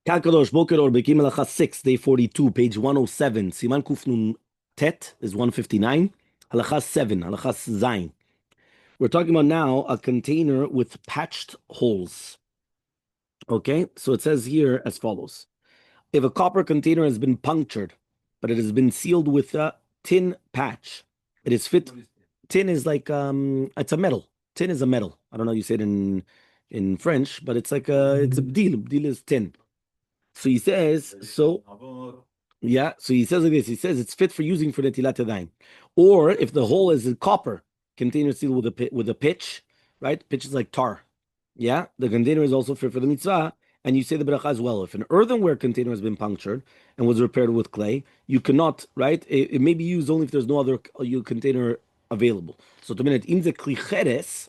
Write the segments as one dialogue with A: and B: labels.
A: Kalkadosh Boker or Bekiim Bahalacha 6, day 42, page 107. Siman Kufnun Tet is 159. Halacha 7, Halacha Zayin. We're talking about now a container with patched holes. Okay, so it says here as follows. If a copper container has been punctured, but it has been sealed with a tin patch, it is fit. Tin is like it's a metal. Tin is a metal. I don't know how you say it in French, but it's like it's a deal. Deal is tin. So he says, yeah, so he says like this. He says it's fit for using for netilat yadayim. Or if the hole is a copper container sealed with a pitch, right? Pitch is like tar. Yeah, the container is also fit for the mitzvah, and you say the bracha as well. If an earthenware container has been punctured and was repaired with clay, you cannot, right? It may be used only if there's no other container available. So to minute in the klicheres,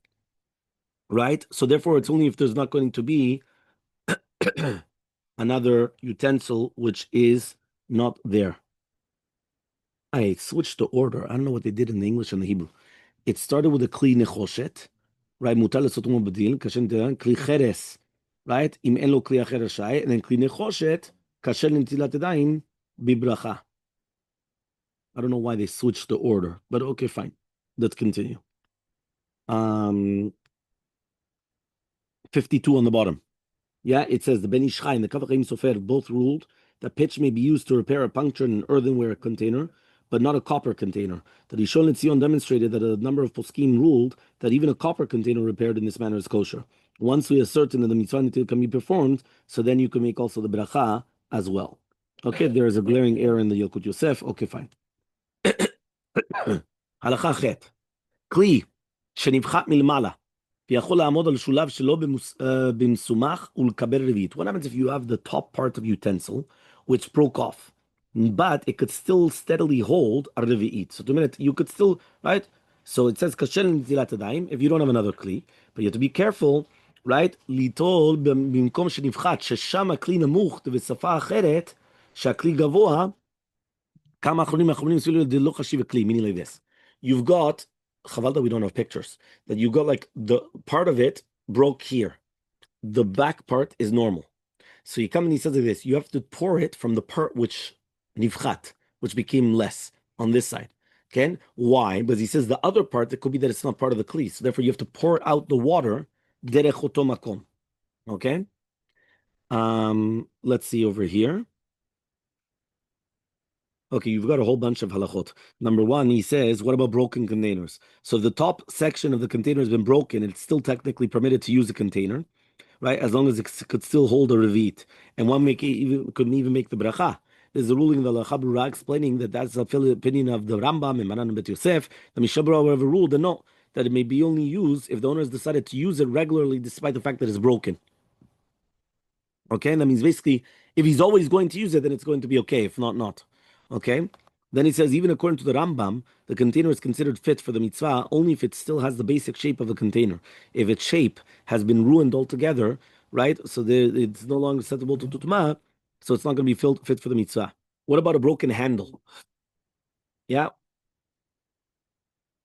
A: right? So therefore, it's only if there's not going to be another utensil which is not there. I switched the order. I don't know what they did in the English and the Hebrew. It started with a kli nechoshet, right? Mutal lesotum bedil, kashen kli cheres, right? Im en lo kli acher shai, and then kli nechoshet, kashen netilat yadayim bibracha. I don't know why they switched the order, but okay, fine. Let's continue. 52 on the bottom. Yeah, it says the Ben Ish Chai and the Kaf HaChaim Sofer both ruled that pitch may be used to repair a puncture in an earthenware container, but not a copper container. That Rishon LeZion demonstrated that a number of poskim ruled that even a copper container repaired in this manner is kosher. Once we are certain that the mitzvah can be performed, so then you can make also the bracha as well. Okay, there is a glaring error in the Yilkut Yosef. Okay, fine. Halacha chet. Kli shenivchat milmala. What happens if you have the top part of utensil which broke off, but it could still steadily hold a revi'it? So 2 minutes, you could still, right? So it says kasher netilat yadayim if you don't have another kli, but you have to be careful, right? Litol במקום שנבחת ששם הכלי נמוך ובשפה אחרת שהכלי גבוה כמה אחרונים סביב לא חשיב הכלי, meaning like this. You've got Chaval that we don't have pictures. That you got like the part of it broke here. The back part is normal. So you come and he says like this, you have to pour it from the part which nivchat, which became less on this side. Okay? Why? Because he says the other part, it could be that it's not part of the kli. So therefore you have to pour out the water derech oto makom. Okay? Let's see over here. Okay, you've got a whole bunch of halachot. Number one, he says, what about broken containers? So the top section of the container has been broken. It's still technically permitted to use a container, right? As long as it could still hold a revit. And one couldn't even make the bracha. There's a ruling of the Chabura explaining that that's the opinion of the Rambam and Maran Bet Yosef. The Mishabura, however, ruled that it may be only used if the owner has decided to use it regularly despite the fact that it's broken. Okay, and that means basically, if he's always going to use it, then it's going to be okay. If not, not. Okay? Then he says, even according to the Rambam, the container is considered fit for the mitzvah only if it still has the basic shape of a container. If its shape has been ruined altogether, right? So it's no longer acceptable to tutma, so it's not going to be fit for the mitzvah. What about a broken handle? Yeah?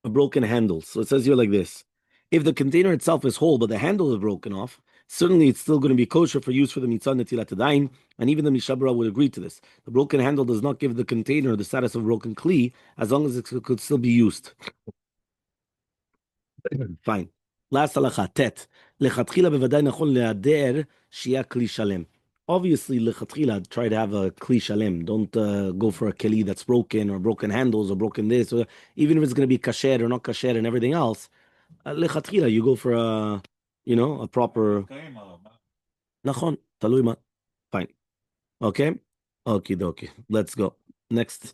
A: A broken handle. So it says here like this. If the container itself is whole, but the handle is broken off, certainly it's still going to be kosher for use for the mitzvah netilat yadayim, and even the Mishabra would agree to this. The broken handle does not give the container the status of broken kli, as long as it could still be used. Fine. Last halacha, tet. Lechatchila bevadai nachon leader shia kli shalem. Obviously, lechatchila, try to have a kli shalem. Don't go for a keli that's broken, or broken handles, or broken this, or even if it's going to be kasher or not kasher and everything else. Lechatchila, you go for a proper. Nachon, talui ma. Fine. Okay. Okay, dokie. Let's go. Next.